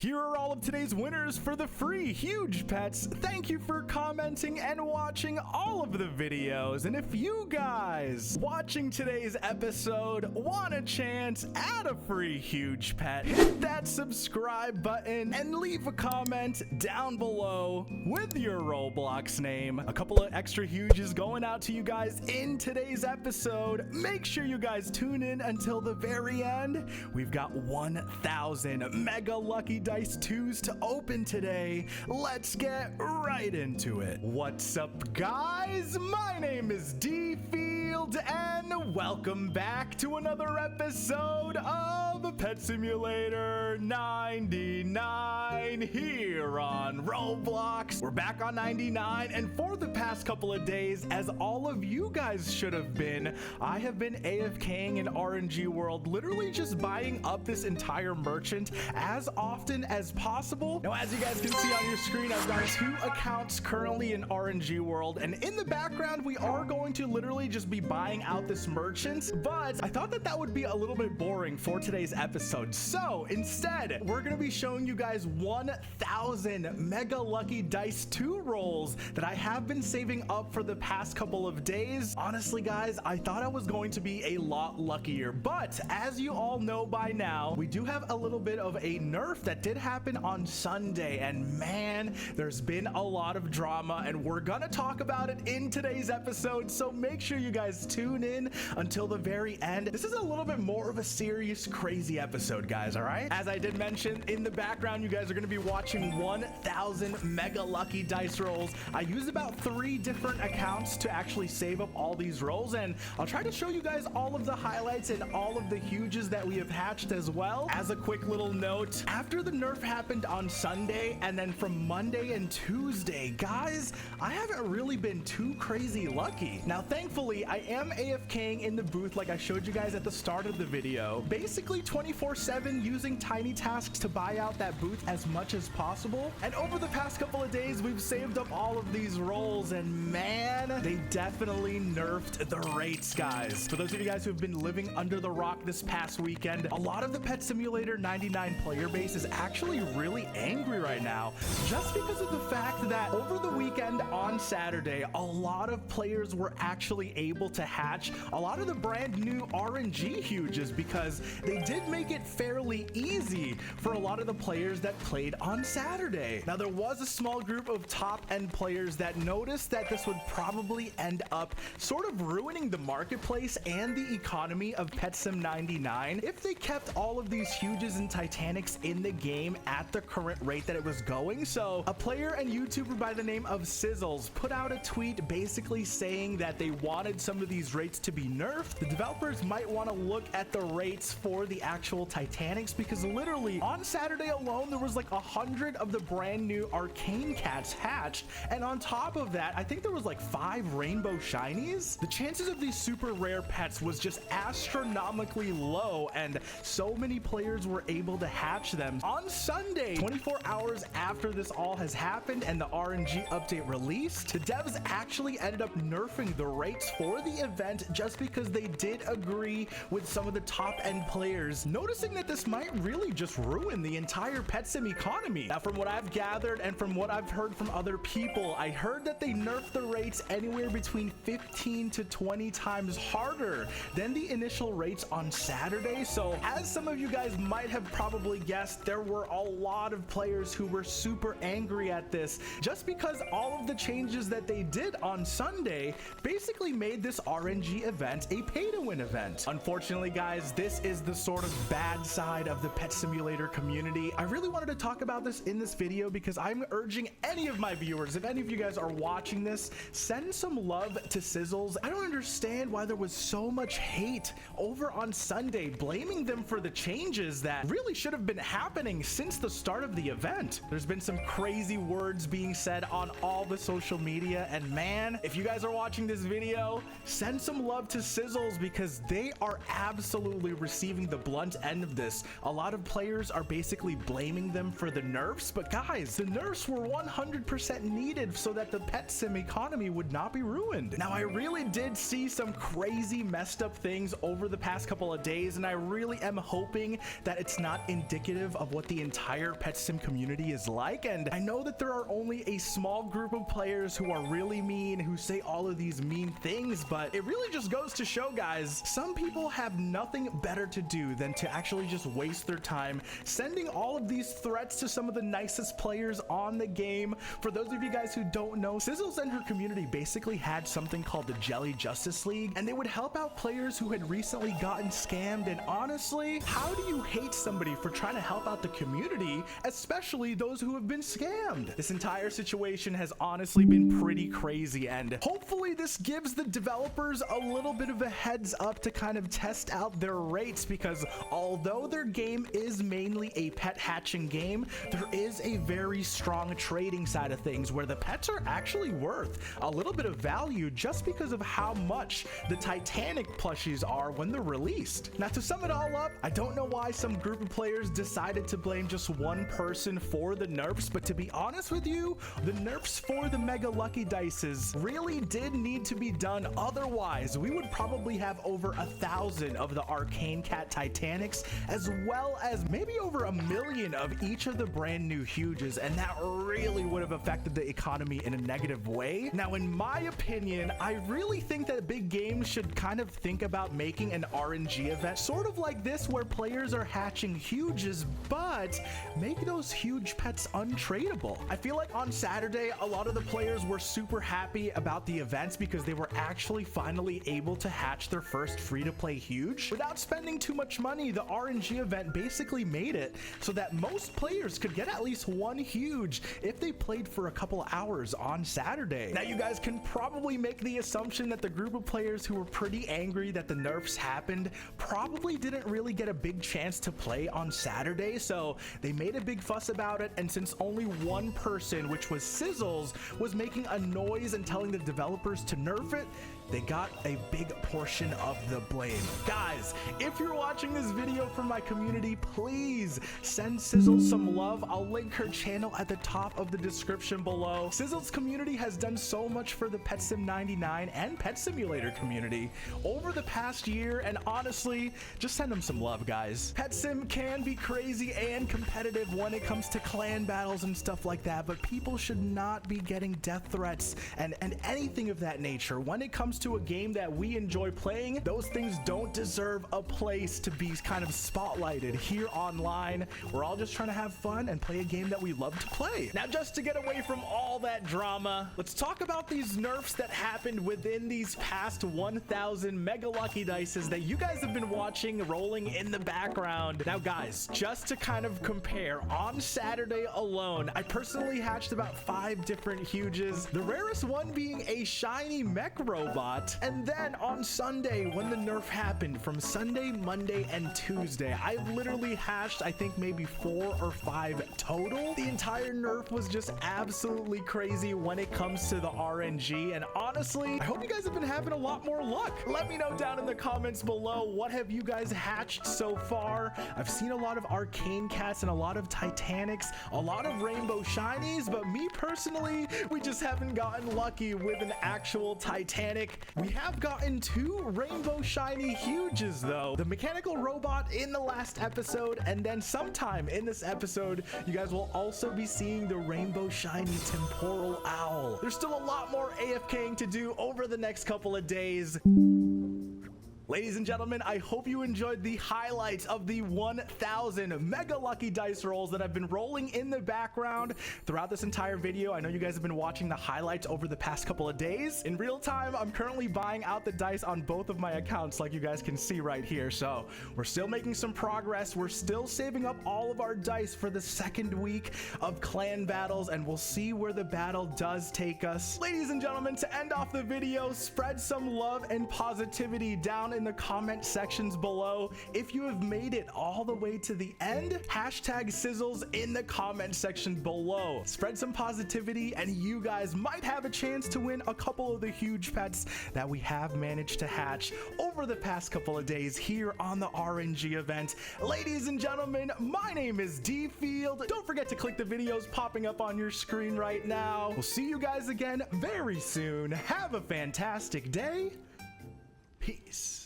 Here are all of today's winners for the free huge pets. Thank you for commenting and watching all of the videos. And if you guys watching today's episode want a chance at a free huge pet, hit that subscribe button and leave a comment down below with your Roblox name. A couple of extra huges going out to you guys in today's episode. Make sure you guys tune in until the very end. We've got 1,000 mega lucky dice 2s to open today. Let's get right into it. What's up, guys? My name is Dfield and welcome back to another episode of Pet Simulator 99 here on Roblox. We're back on 99, and for the past couple of days, as all of you guys should have been, I have been AFKing in RNG World, literally just buying up this entire merchant as often as possible. Now, as you guys can see on your screen, I've got 2 accounts currently in RNG World, and in the background, we are going to literally just be buying out this merchant, but I thought that would be a little bit boring for today's episode. So instead, we're going to be showing you guys 1,000 mega lucky dice 2 rolls that I have been saving up for the past couple of days. Honestly, guys, I thought I was going to be a lot luckier, but as you all know by now, we do have a little bit of a nerf that did happen on Sunday, and man, there's been a lot of drama, and we're gonna talk about it in today's episode, so make sure you guys tune in until the very end. This is a little bit more of a serious, crazy episode, guys, all right? As I did mention, in the background, you guys are gonna be watching 1,000 mega lucky dice rolls. I used about 3 different accounts to actually save up all these rolls, and I'll try to show you guys all of the highlights and all of the huges that we have hatched as well. As a quick little note, after the nerf happened on Sunday, and then from Monday and Tuesday, guys, I haven't really been too crazy lucky. Now, thankfully, I am AFKing in the booth like I showed you guys at the start of the video, basically 24/7 using tiny tasks to buy out that booth as much as possible. And over the past couple of days, we've saved up all of these rolls, and man, they definitely nerfed the rates, guys. For those of you guys who have been living under the rock this past weekend, a lot of the Pet Simulator 99 player base is actually really angry right now, just because of the fact that over the weekend on Saturday, a lot of players were actually able to hatch a lot of the brand new RNG huges, because they did make it fairly easy for a lot of the players that played on Saturday. Now, there was a small group of top end players that noticed that this would probably end up sort of ruining the marketplace and the economy of Pet Sim 99 if they kept all of these huges and Titanics in the game at the current rate that it was going. So a player and YouTuber by the name of Sizzles put out a tweet basically saying that they wanted some of these rates to be nerfed. The developers might want to look at the rates for the actual Titanics, because literally on Saturday alone, there was like 100 of the brand new arcane cats hatched, and on top of that, I think there was like 5 rainbow shinies. The chances of these super rare pets was just astronomically low, and so many players were able to hatch them. On Sunday, 24 hours after this all has happened and the RNG update released, the devs actually ended up nerfing the rates for the event just because they did agree with some of the top end players, noticing that this might really just ruin the entire Pet Sim economy. Now, from what I've gathered and from what I've heard from other people, I heard that they nerfed the rates anywhere between 15 to 20 times harder than the initial rates on Saturday. So as some of you guys might have probably guessed, there were a lot of players who were super angry at this, just because all of the changes that they did on Sunday basically made this RNG event a pay-to-win event. Unfortunately, guys, this is the sort of bad side of the Pet Simulator community. I really wanted to talk about this in this video because I'm urging any of my viewers, if any of you guys are watching this, send some love to Sizzles. I don't understand why there was so much hate over on Sunday, blaming them for the changes that really should have been happening since the start of the event. There's been some crazy words being said on all the social media, and man, if you guys are watching this video, send some love to Sizzles, because they are absolutely receiving the blunt end of this. A lot of players are basically blaming them them for the nerfs, but guys, the nerfs were 100% needed so that the pet sim economy would not be ruined. Now, I really did see some crazy messed up things over the past couple of days, and I really am hoping that it's not indicative of what the entire pet sim community is like. And I know that there are only a small group of players who are really mean, who say all of these mean things, but it really just goes to show, guys, some people have nothing better to do than to actually just waste their time sending all of these threats to some of the nicest players on the game. For those of you guys who don't know, Sizzles and her community basically had something called the Jelly Justice League, and they would help out players who had recently gotten scammed. And honestly, how do you hate somebody for trying to help out the community, especially those who have been scammed? This entire situation has honestly been pretty crazy, and hopefully this gives the developers a little bit of a heads up to kind of test out their rates, because although their game is mainly a pet hatching game, there is a very strong trading side of things where the pets are actually worth a little bit of value just because of how much the Titanic plushies are when they're released. Now, to sum it all up, I don't know why some group of players decided to blame just one person for the nerfs, but to be honest with you, the nerfs for the Mega Lucky Dices really did need to be done. Otherwise, we would probably have over 1,000 of the Arcane Cat Titanics, as well as maybe over 1 million of each of the brand new huges, and that really would have affected the economy in a negative way. Now, in my opinion, I really think that big games should kind of think about making an RNG event sort of like this, where players are hatching huges, but make those huge pets untradeable. I feel like on Saturday, a lot of the players were super happy about the events because they were actually finally able to hatch their first free-to-play huge without spending too much money. The RNG event basically made it so that most players could get at least one huge if they played for a couple hours on Saturday. Now, you guys can probably make the assumption that the group of players who were pretty angry that the nerfs happened probably didn't really get a big chance to play on Saturday, so they made a big fuss about it. And since only one person, which was Sizzles, was making a noise and telling the developers to nerf it, they got a big portion of the blame. Guys, if you're watching this video from my community, please send Sizzles some love. I'll link her channel at the top of the description below. Sizzles community has done so much for the Pet Sim 99 and Pet Simulator community over the past year, and honestly, just send them some love, guys. Pet Sim can be crazy and competitive when it comes to clan battles and stuff like that, but people should not be getting death threats and anything of that nature. When it comes to a game that we enjoy playing, those things don't deserve a place to be kind of spotlighted here online. We're all just trying to have fun and play a game that we love to play. Now, just to get away from all that drama, let's talk about these nerfs that happened within these past 1,000 Mega Lucky Dices that you guys have been watching rolling in the background. Now, guys, just to kind of compare, on Saturday alone, I personally hatched about 5 different huges, the rarest one being a shiny mech robot. And then on Sunday, when the nerf happened, from Sunday, Monday, and Tuesday, I literally hatched, I think, maybe 4 or 5 total. The entire nerf was just absolutely crazy when it comes to the RNG, and honestly, I hope you guys have been having a lot more luck. Let me know down in the comments below, what have you guys hatched so far? I've seen a lot of Arcane Cats and a lot of Titanics, a lot of Rainbow Shinies, but me personally, we just haven't gotten lucky with an actual Titanic. We have gotten 2 Rainbow Shiny huges though. The mechanical robot in the last episode, and then sometime in this episode, you guys will also be seeing the Rainbow Shiny Temporal Owl. There's still a lot more AFKing to do over the next couple of days. Ladies and gentlemen, I hope you enjoyed the highlights of the 1,000 Mega Lucky Dice rolls that I've been rolling in the background throughout this entire video. I know you guys have been watching the highlights over the past couple of days. In real time, I'm currently buying out the dice on both of my accounts, like you guys can see right here. So we're still making some progress. We're still saving up all of our dice for the second week of clan battles, and we'll see where the battle does take us. Ladies and gentlemen, to end off the video, spread some love and positivity down in the comment sections below. If you have made it all the way to the end, hashtag sizzles in the comment section below. Spread some positivity and you guys might have a chance to win a couple of the huge pets that we have managed to hatch over the past couple of days here on the RNG event. Ladies and gentlemen, my name is Dfield. Don't forget to click the videos popping up on your screen right now. We'll see you guys again very soon. Have a fantastic day. Peace.